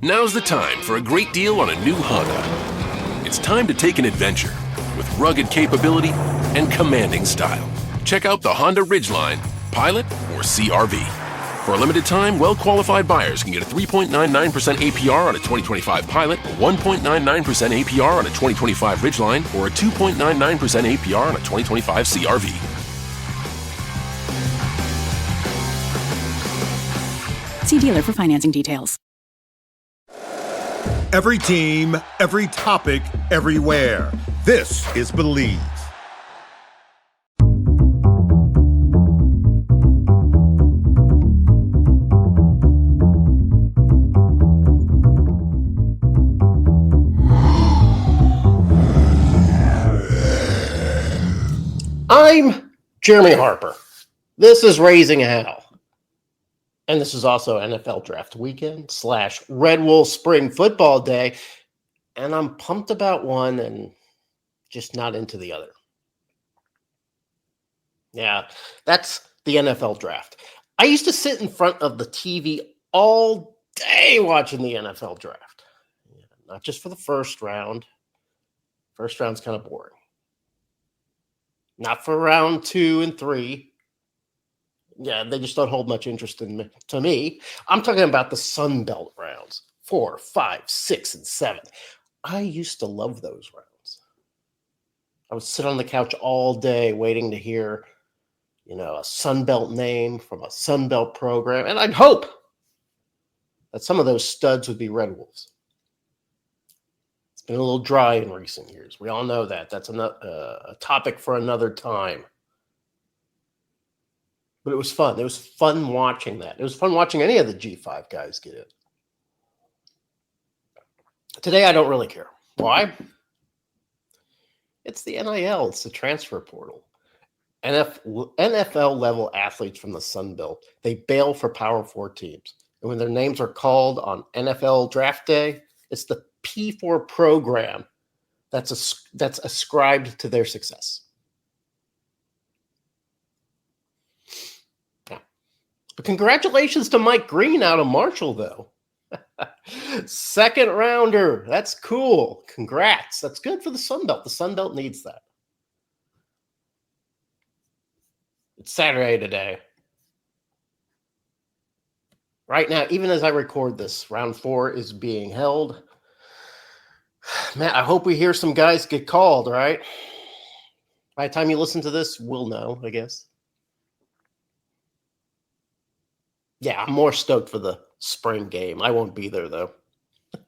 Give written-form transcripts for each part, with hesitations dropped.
Now's the time for a great deal on a new Honda. It's time to take an adventure with rugged capability and commanding style. Check out the Honda Ridgeline, Pilot, or CR-V. For a limited time, well-qualified buyers can get a 3.99% APR on a 2025 Pilot, a 1.99% APR on a 2025 Ridgeline, or a 2.99% APR on a 2025 CR-V. See dealer for financing details. Every team, every topic, everywhere. This is Believe. I'm Jeremy Harper. This is Raising Howl. And this is also NFL Draft Weekend / Red Wolf Spring Football Day. And I'm pumped about one and just not into the other. Yeah, that's the NFL Draft. I used to sit in front of the TV all day watching the NFL Draft. Yeah, not just for the first round. First round's kind of boring. Not for round 2 and 3. Yeah, they just don't hold much interest to me. I'm talking about the Sun Belt rounds, 4, 5, 6, and 7. I used to love those rounds. I would sit on the couch all day waiting to hear, a Sun Belt name from a Sun Belt program, and I'd hope that some of those studs would be Red Wolves. It's been a little dry in recent years. We all know that. That's a topic for another time. But it was fun. It was fun watching that. It was fun watching any of the G5 guys get in. Today, I don't really care. Why? It's the NIL. It's the transfer portal. NFL-level athletes from the Sun Belt, they bail for Power 4 teams. And when their names are called on NFL Draft Day, it's the P4 program that's ascribed to their success. But congratulations to Mike Green out of Marshall, though. Second rounder. That's cool. Congrats. That's good for the Sun Belt. The Sun Belt needs that. It's Saturday today. Right now, even as I record this, round 4 is being held. Man, I hope we hear some guys get called, right? By the time you listen to this, we'll know, I guess. Yeah, I'm more stoked for the spring game. I won't be there, though.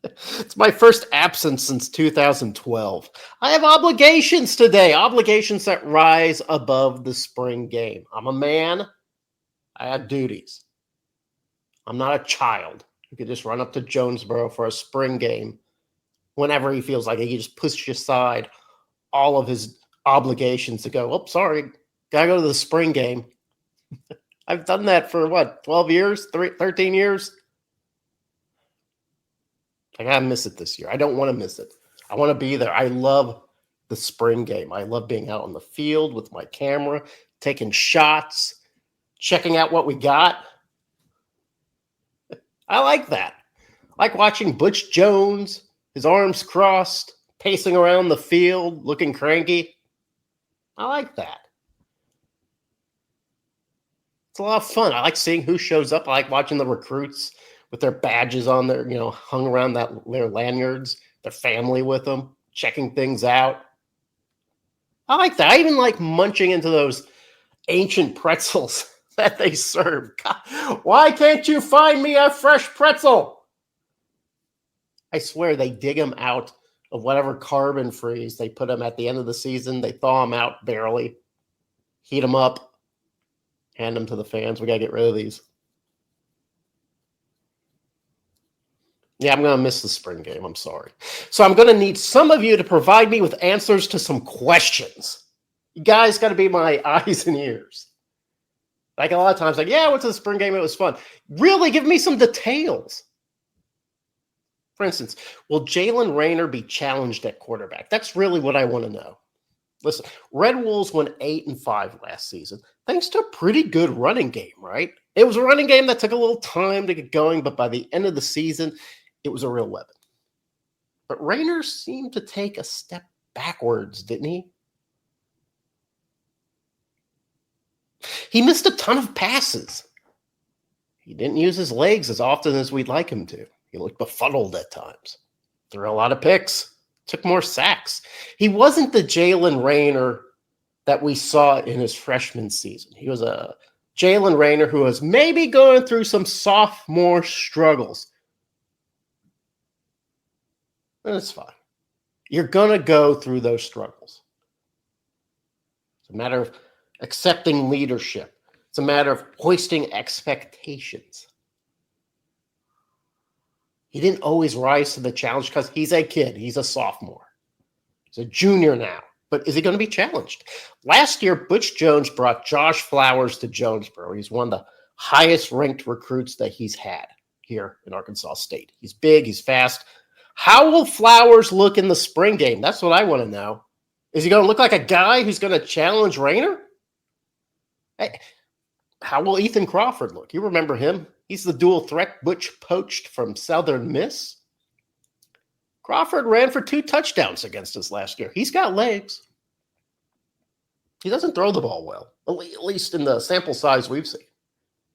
It's my first absence since 2012. I have obligations today, obligations that rise above the spring game. I'm a man. I have duties. I'm not a child who could just run up to Jonesboro for a spring game whenever he feels like it. He just push aside all of his obligations to go, oh, sorry, gotta go to the spring game. I've done that for, 12 years, 13 years? I gotta miss it this year. I don't want to miss it. I want to be there. I love the spring game. I love being out on the field with my camera, taking shots, checking out what we got. I like that. I like watching Butch Jones, his arms crossed, pacing around the field, looking cranky. I like that. It's a lot of fun. I like seeing who shows up. I like watching the recruits with their badges on their, hung around their lanyards, their family with them, checking things out. I like that. I even like munching into those ancient pretzels that they serve. God, why can't you find me a fresh pretzel? I swear they dig them out of whatever carbon freeze they put them at the end of the season. They thaw them out barely, heat them up, hand them to the fans. We got to get rid of these. Yeah, I'm going to miss the spring game. I'm sorry. So I'm going to need some of you to provide me with answers to some questions. You guys got to be my eyes and ears. Like a lot of times, I went to the spring game. It was fun. Really, give me some details. For instance, will Jalen Rayner be challenged at quarterback? That's really what I want to know. Listen, Red Wolves went 8-5 last season, thanks to a pretty good running game, right? It was a running game that took a little time to get going, but by the end of the season, it was a real weapon. But Rayner seemed to take a step backwards, didn't he? He missed a ton of passes. He didn't use his legs as often as we'd like him to. He looked befuddled at times. Threw a lot of picks. Took more sacks. He wasn't the Jalen Rayner that we saw in his freshman season. He was a Jalen Rayner who was maybe going through some sophomore struggles. And it's fine. You're going to go through those struggles. It's a matter of accepting leadership. It's a matter of hoisting expectations. He didn't always rise to the challenge because he's a kid. He's a sophomore. He's a junior now. But is he going to be challenged? Last year, Butch Jones brought Josh Flowers to Jonesboro. He's one of the highest ranked recruits that he's had here in Arkansas State. He's big. He's fast. How will Flowers look in the spring game? That's what I want to know. Is he going to look like a guy who's going to challenge Rayner? Hey, how will Ethan Crawford look? You remember him? He's the dual threat Butch poached from Southern Miss. Crawford ran for 2 touchdowns against us last year. He's got legs. He doesn't throw the ball well, at least in the sample size we've seen.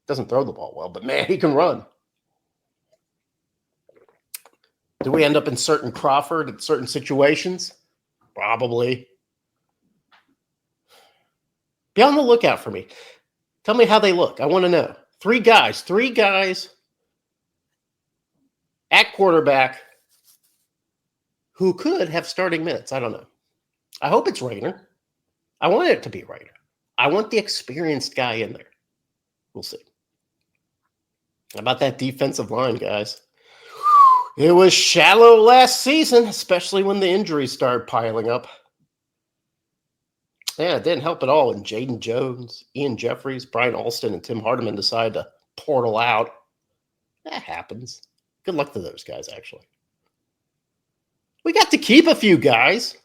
Doesn't throw the ball well, but man, he can run. Do we end up inserting Crawford in certain situations? Probably. Be on the lookout for me. Tell me how they look. I want to know. 3 guys at quarterback who could have starting minutes. I don't know. I hope it's Rayner. I want it to be Rayner. I want the experienced guy in there. We'll see. How about that defensive line, guys? It was shallow last season, especially when the injuries started piling up. Yeah, it didn't help at all when Jaden Jones, Ian Jeffries, Brian Alston, and Tim Hardiman decided to portal out. That happens. Good luck to those guys, actually. We got to keep a few guys,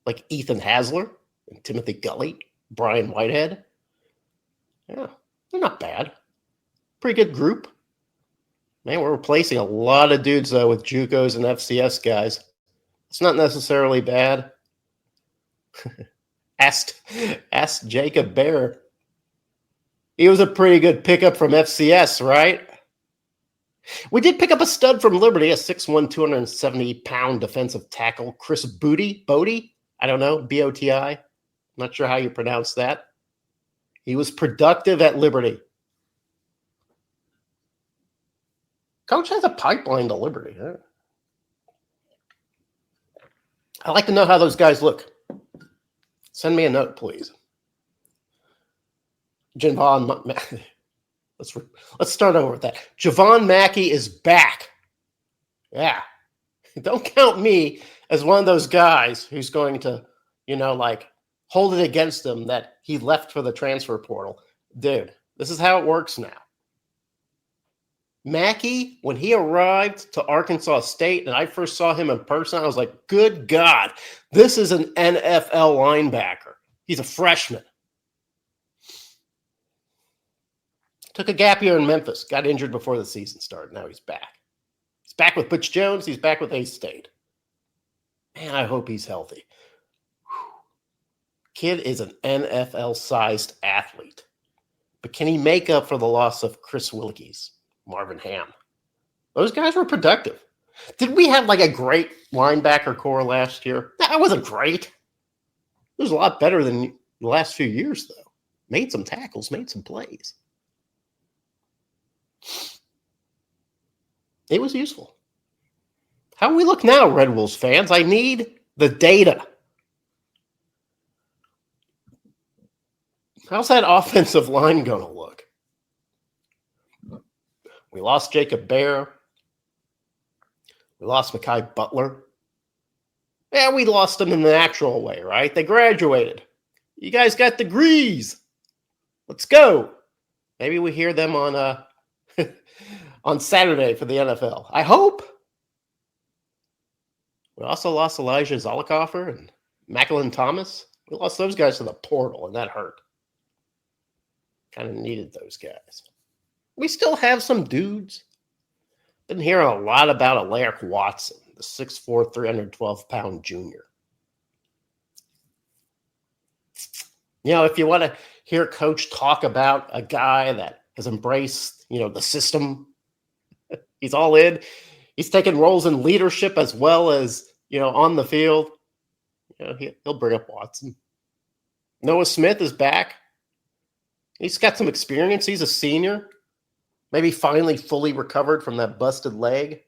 like Ethan Hasler and Timothy Gully, Brian Whitehead. Yeah, they're not bad. Pretty good group. Man, we're replacing a lot of dudes, though, with JUCOs and FCS guys. It's not necessarily bad. Ask Jacob Bear. He was a pretty good pickup from FCS, right? We did pick up a stud from Liberty, a 6'1", 270-pound defensive tackle, Chris Bodie. I don't know, B-O-T-I. Not sure how you pronounce that. He was productive at Liberty. Coach has a pipeline to Liberty. Huh? I'd like to know how those guys look. Send me a note, please. Let's start over with that. Javon Mackey is back. Yeah. Don't count me as one of those guys who's going to, hold it against him that he left for the transfer portal. Dude, this is how it works now. Mackey, when he arrived to Arkansas State and I first saw him in person, I was like, good God, this is an NFL linebacker. He's a freshman. Took a gap year in Memphis, got injured before the season started. Now he's back. He's back with Butch Jones. He's back with A-State. Man, I hope he's healthy. Kid is an NFL-sized athlete. But can he make up for the loss of Chris Wilkes, Marvin Ham? Those guys were productive. Did we have a great linebacker core last year? That wasn't great. It was a lot better than the last few years, though. Made some tackles, made some plays. It was useful. How do we look now, Red Wolves fans? I need the data. How's that offensive line going to look? We lost Jacob Bear. We lost Mekhi Butler. Yeah, we lost them in the natural way, right? They graduated. You guys got degrees. Let's go. Maybe we hear them on on Saturday for the NFL. I hope. We also lost Elijah Zollicoffer and Macklin Thomas. We lost those guys to the portal, and that hurt. Kind of needed those guys. We still have some dudes. Been hearing a lot about Alaric Watson, the 6'4", 312-pound junior. If you want to hear Coach talk about a guy that has embraced, the system, he's all in. He's taking roles in leadership as well as, on the field. He'll bring up Watson. Noah Smith is back. He's got some experience. He's a senior. Maybe finally fully recovered from that busted leg.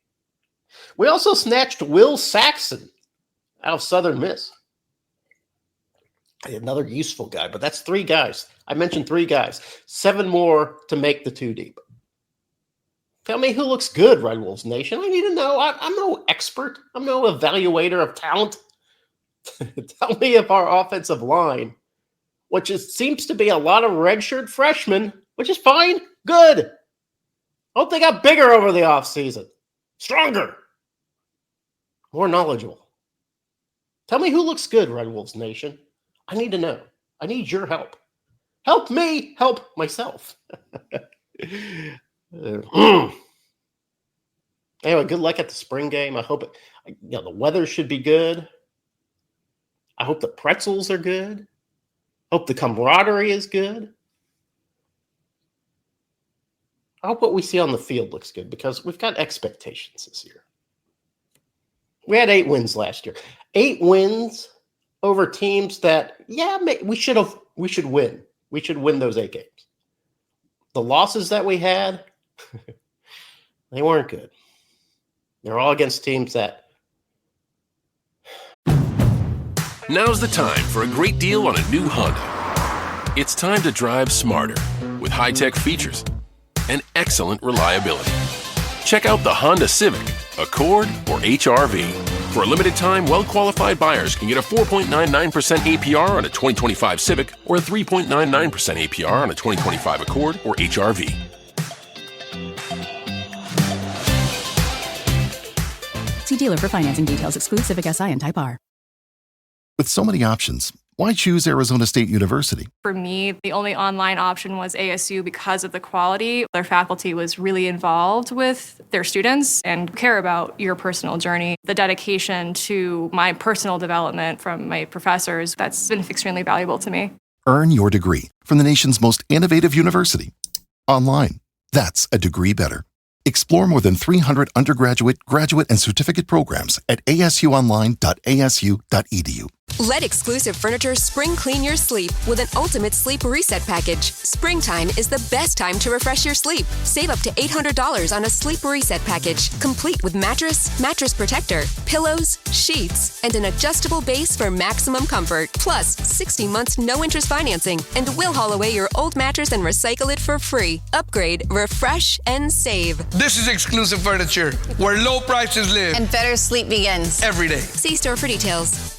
We also snatched Will Saxon out of Southern Miss. Another useful guy, but that's 3 guys. I mentioned 3 guys. 7 more to make the 2 deep. Tell me who looks good, Red Wolves Nation. I need to know. I'm no expert. I'm no evaluator of talent. Tell me if our offensive line, which seems to be a lot of redshirt freshmen, which is fine, good. Hope they got bigger over the offseason. Stronger. More knowledgeable. Tell me who looks good, Red Wolves Nation. I need to know. I need your help. Help me help myself. Anyway, good luck at the spring game. I hope the weather should be good. I hope the pretzels are good. Hope the camaraderie is good. I hope what we see on the field looks good because we've got expectations this year. We had 8 wins last year. 8 wins over teams that, we should win. We should win those 8 games. The losses that we had, they weren't good. They're all against teams that... Now's the time for a great deal on a new Honda. It's time to drive smarter with high-tech features and excellent reliability. Check out the Honda Civic, Accord, or HR-V. For a limited time, well-qualified buyers can get a 4.99% APR on a 2025 Civic or a 3.99% APR on a 2025 Accord or HR-V. See dealer for financing details. Exclude Civic Si and Type R. With so many options, why choose Arizona State University? For me, the only online option was ASU because of the quality. Their faculty was really involved with their students and care about your personal journey. The dedication to my personal development from my professors, that's been extremely valuable to me. Earn your degree from the nation's most innovative university. Online. That's a degree better. Explore more than 300 undergraduate, graduate, and certificate programs at asuonline.asu.edu. Let Exclusive Furniture spring clean your sleep with an ultimate sleep reset package. Springtime is the best time to refresh your sleep. Save up to $800 on a sleep reset package, complete with mattress, mattress protector, pillows, sheets, and an adjustable base for maximum comfort. Plus, 60 months no-interest financing, and we'll haul away your old mattress and recycle it for free. Upgrade, refresh, and save. This is Exclusive Furniture, where low prices live. And better sleep begins. Every day. See store for details.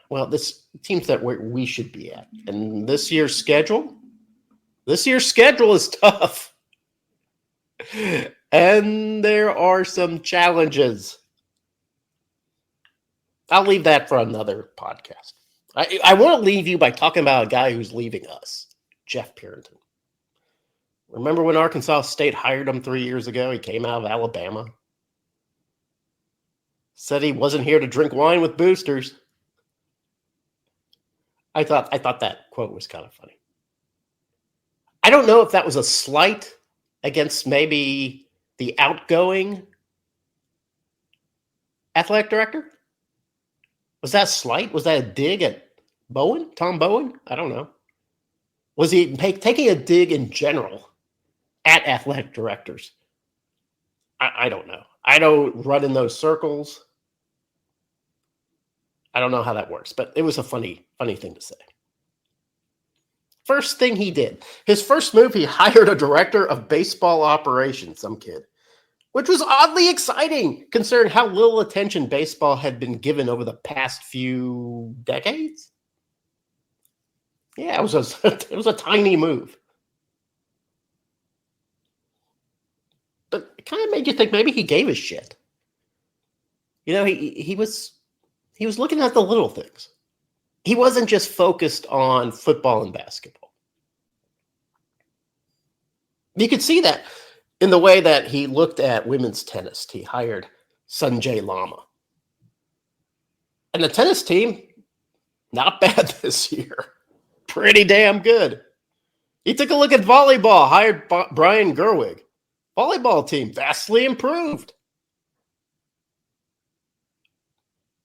Well, this teams that we should be at. And this year's schedule is tough. And there are some challenges. I'll leave that for another podcast. I want to leave you by talking about a guy who's leaving us, Jeff Purinton. Remember when Arkansas State hired him 3 years ago? He came out of Alabama. Said he wasn't here to drink wine with boosters. I thought that quote was kind of funny. I don't know if that was a slight against maybe the outgoing athletic director. Was that slight? Was that a dig at Bowen? Tom Bowen? I don't know. Was he taking a dig in general at athletic directors? I don't know. I don't run in those circles. I don't know how that works, but it was a funny thing to say. First thing he did, his first move, he hired a director of baseball operations, some kid, which was oddly exciting considering how little attention baseball had been given over the past few decades. Yeah, it was a tiny move. But it kind of made you think maybe he gave a shit. He was looking at the little things. He wasn't just focused on football and basketball. You could see that in the way that he looked at women's tennis. He hired Sanjay Lama. And the tennis team, not bad this year. Pretty damn good. He took a look at volleyball, hired Brian Gerwig. Volleyball team vastly improved.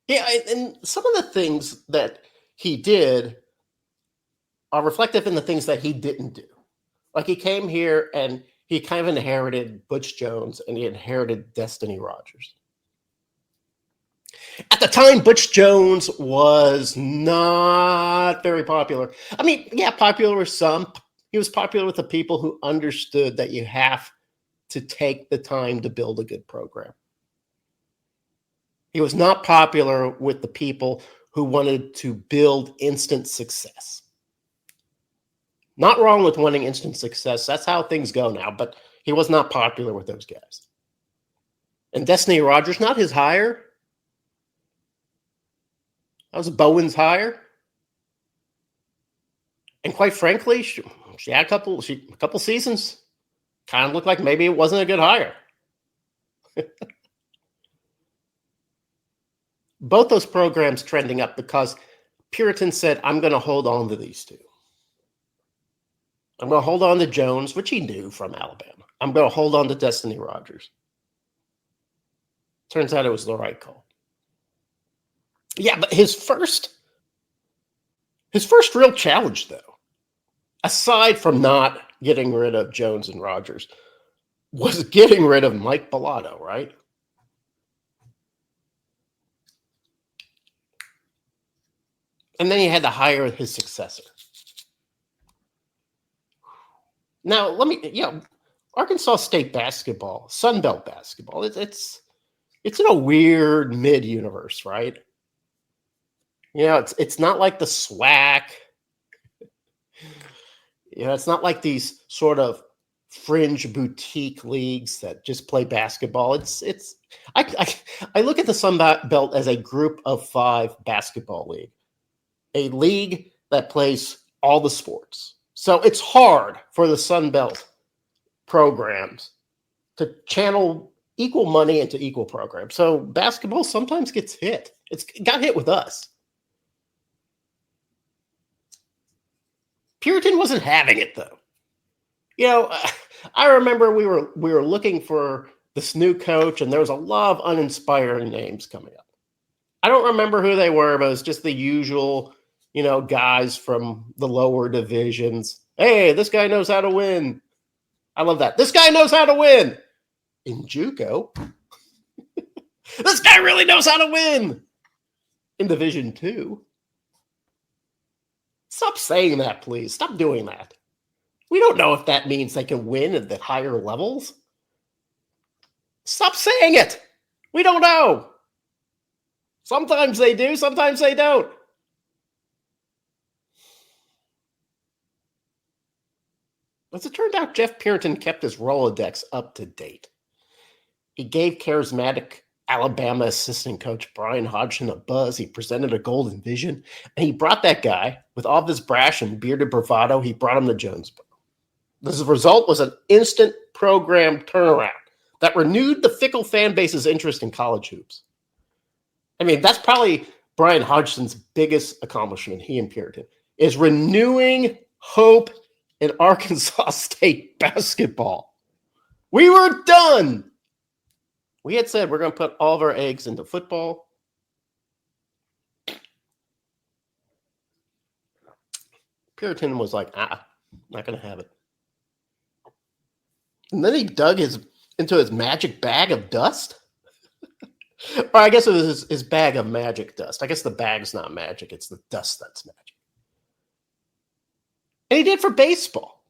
Yeah, and some of the things that he did are reflective in the things that he didn't do. Like he came here and he kind of inherited Butch Jones and he inherited Destiny Rogers. At the time, Butch Jones was not very popular. I mean, yeah, popular with some. He was popular with the people who understood that you have to take the time to build a good program. He was not popular with the people who wanted to build instant success. Not wrong with wanting instant success. That's how things go now, but he was not popular with those guys. And Destiny Rogers, not his hire. That was Bowen's hire. And quite frankly, she had a couple seasons. Kind of looked like maybe it wasn't a good hire. Both those programs trending up because Puritan said, I'm going to hold on to these two. I'm going to hold on to Jones, which he knew from Alabama. I'm going to hold on to Destiny Rogers. Turns out it was the right call. Yeah, but his first real challenge, though, aside from not getting rid of Jones and Rogers, was getting rid of Mike Bellato, right? And then he had to hire his successor. Now, Arkansas State basketball, Sun Belt basketball, it's in a weird mid-universe, right? It's not like the SWAC. It's not like these sort of fringe boutique leagues that just play basketball. I look at the Sun Belt as a group of 5 basketball league, a league that plays all the sports. So it's hard for the Sun Belt programs to channel equal money into equal programs. So basketball sometimes gets hit. It got hit with us. Puritan wasn't having it, though. I remember we were looking for this new coach, and there was a lot of uninspiring names coming up. I don't remember who they were, but it was just the usual, guys from the lower divisions. Hey, this guy knows how to win. I love that. This guy knows how to win. In JUCO, this guy really knows how to win. In Division 2. Stop saying that, please. Stop doing that. We don't know if that means they can win at the higher levels. Stop saying it. We don't know. Sometimes they do, sometimes they don't. As it turned out, Jeff Puritan kept his Rolodex up to date. He gave charismatic Alabama assistant coach Brian Hodgson a buzz. He presented a golden vision, and he brought that guy, with all of his brash and bearded bravado, he brought him to Jonesboro. The result was an instant program turnaround that renewed the fickle fan base's interest in college hoops. I mean, that's probably Brian Hodgson's biggest accomplishment, he and Puritan, is renewing hope in Arkansas State basketball. We were done. We had said we're going to put all of our eggs into football. Puritan was like, not going to have it. And then he dug into his magic bag of dust. Or I guess it was his bag of magic dust. I guess the bag's not magic. It's the dust that's magic. And he did for baseball.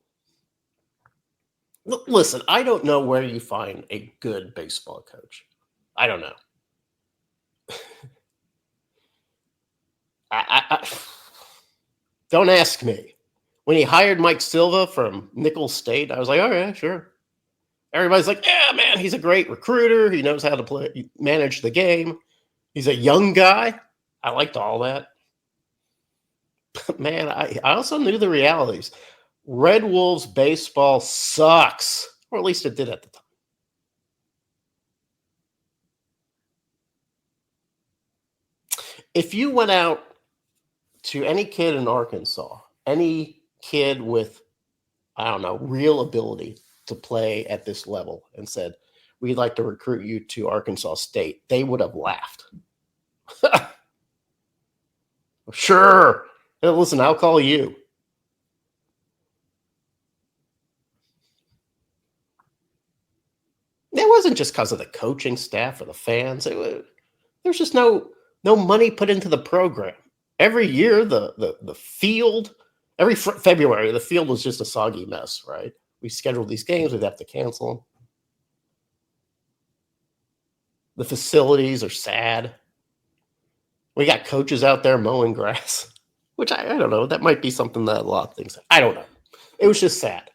Listen, I don't know where you find a good baseball coach. I don't know. I don't ask me. When he hired Mike Silva from Nicholls State, I was like, all right, sure. Everybody's like, yeah, man, he's a great recruiter. He knows how to manage the game. He's a young guy. I liked all that. But, man, I also knew the realities. Red Wolves baseball sucks. Or at least it did at the time. If you went out to any kid in Arkansas, any kid with, I don't know, real ability to play at this level and said, we'd like to recruit you to Arkansas State, they would have laughed. Sure. Listen, I'll call you. It wasn't just because of the coaching staff or the fans. There's just no money put into the program. Every year, the field, every February, the field was just a soggy mess, right? We scheduled these games, we'd have to cancel them. The facilities are sad. We got coaches out there mowing grass, which I don't know. That might be something that a lot of things, I don't know. It was just sad.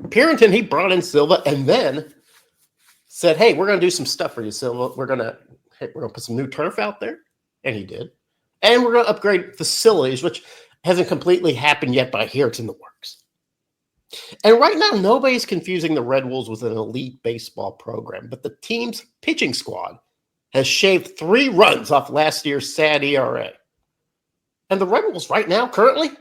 Purinton, he brought in Silva and then said, hey, we're going to do some stuff for you, Silva. We're going to put some new turf out there. And he did. And we're going to upgrade facilities, which hasn't completely happened yet, but I hear it's in the works. And right now, nobody's confusing the Red Wolves with an elite baseball program, but the team's pitching squad has shaved 3 runs off last year's sad ERA. And the Red Wolves right now, currently,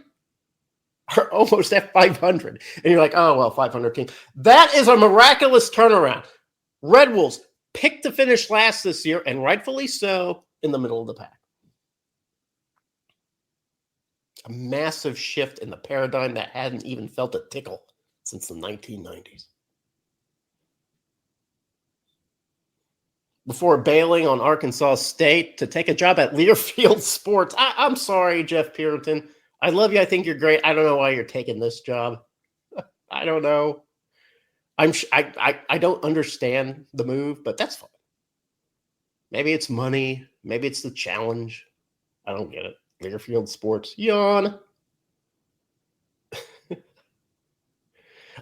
are almost at 500. And you're like, oh, well, 500 team. That is a miraculous turnaround. Red Wolves picked to finish last this year, and rightfully so, in the middle of the pack. A massive shift in the paradigm that hadn't even felt a tickle since the 1990s. Before bailing on Arkansas State to take a job at Learfield Sports. I'm sorry, Jeff Purinton. I love you. I think you're great. I don't know why you're taking this job. I don't know. I don't understand the move, but that's fine. Maybe it's money. Maybe it's the challenge. I don't get it. Learfield Sports. Yawn.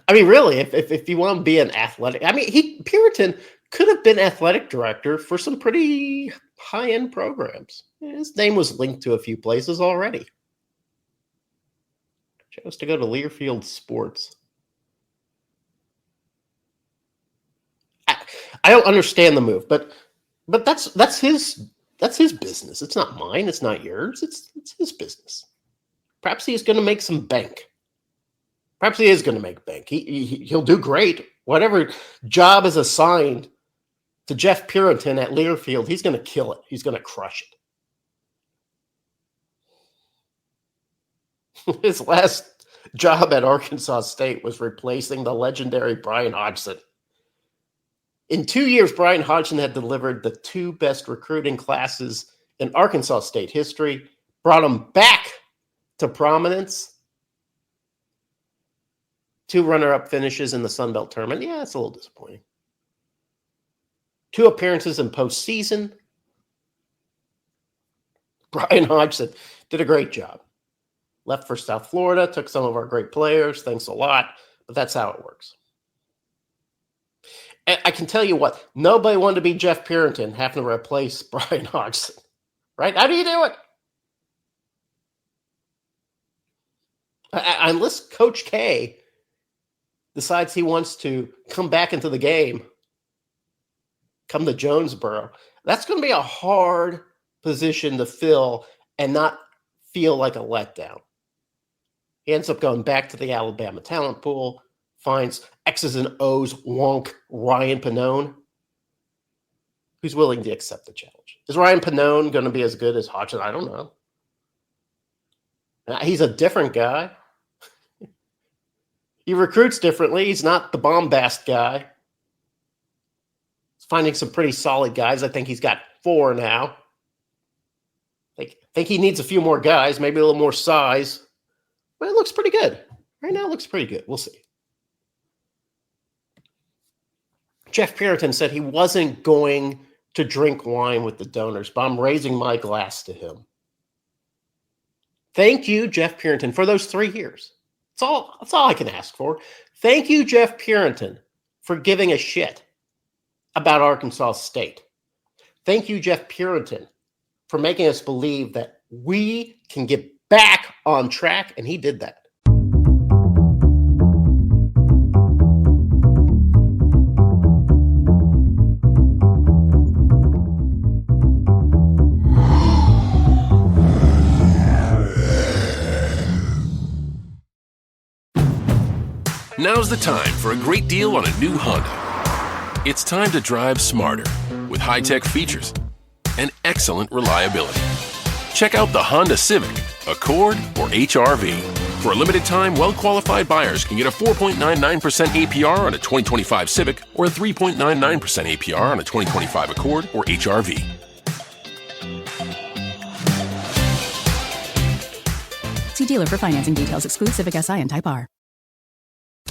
I mean, really, if you want to be an athletic, I mean, Purinton could have been athletic director for some pretty high-end programs. His name was linked to a few places already. Chose to go to Learfield Sports. I don't understand the move, but that's his business. It's not mine. It's not yours. It's his business. Perhaps he's going to make some bank. Perhaps he is going to make bank. He'll do great. Whatever job is assigned to Jeff Purinton at Learfield, he's going to kill it. He's going to crush it. His last job at Arkansas State was replacing the legendary Brian Hodgson. In 2 years, Brian Hodgson had delivered the 2 best recruiting classes in Arkansas State history, brought him back to prominence. 2 runner-up finishes in the Sun Belt tournament. Yeah, it's a little disappointing. 2 appearances in postseason. Brian Hodgson did a great job. Left for South Florida, took some of our great players. Thanks a lot, but that's how it works. And I can tell you what, nobody wanted to be Jeff Purinton having to replace Brian Hodgson, right? How do you do it? Unless Coach K decides he wants to come back into the game, come to Jonesboro, that's going to be a hard position to fill and not feel like a letdown. He ends up going back to the Alabama talent pool, finds X's and O's wonk Ryan Pannone, who's willing to accept the challenge. Is Ryan Pannone going to be as good as Hodgson? I don't know. He's a different guy. He recruits differently. He's not the bombast guy. He's finding some pretty solid guys. I think he's got 4 now. I think he needs a few more guys, maybe a little more size. But it looks pretty good. Right now it looks pretty good. We'll see. Jeff Purinton said he wasn't going to drink wine with the donors, but I'm raising my glass to him. Thank you, Jeff Purinton, for those 3 years. That's all I can ask for. Thank you, Jeff Purinton, for giving a shit about Arkansas State. Thank you, Jeff Purinton, for making us believe that we can get back on track, and he did that. Now's the time for a great deal on a new Honda. It's time to drive smarter with high-tech features and excellent reliability. Check out the Honda Civic, Accord, or HR-V. For a limited time, well-qualified buyers can get a 4.99% APR on a 2025 Civic or a 3.99% APR on a 2025 Accord or HR-V. See dealer for financing details. Exclude Civic Si and Type R.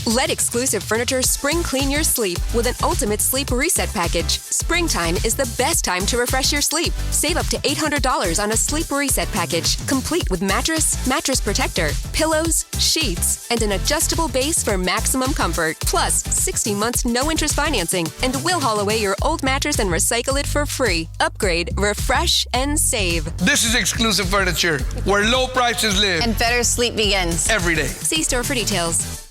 Let exclusive furniture spring clean your sleep with an ultimate sleep reset package. Springtime is the best time to refresh your sleep. Save up to $800 on a sleep reset package, complete with mattress, mattress protector, pillows, sheets, and an adjustable base for maximum comfort. Plus, 60 months no-interest financing, and we'll haul away your old mattress and recycle it for free. Upgrade, refresh, and save. This is exclusive furniture where low prices live And better sleep begins. every day. See store for details.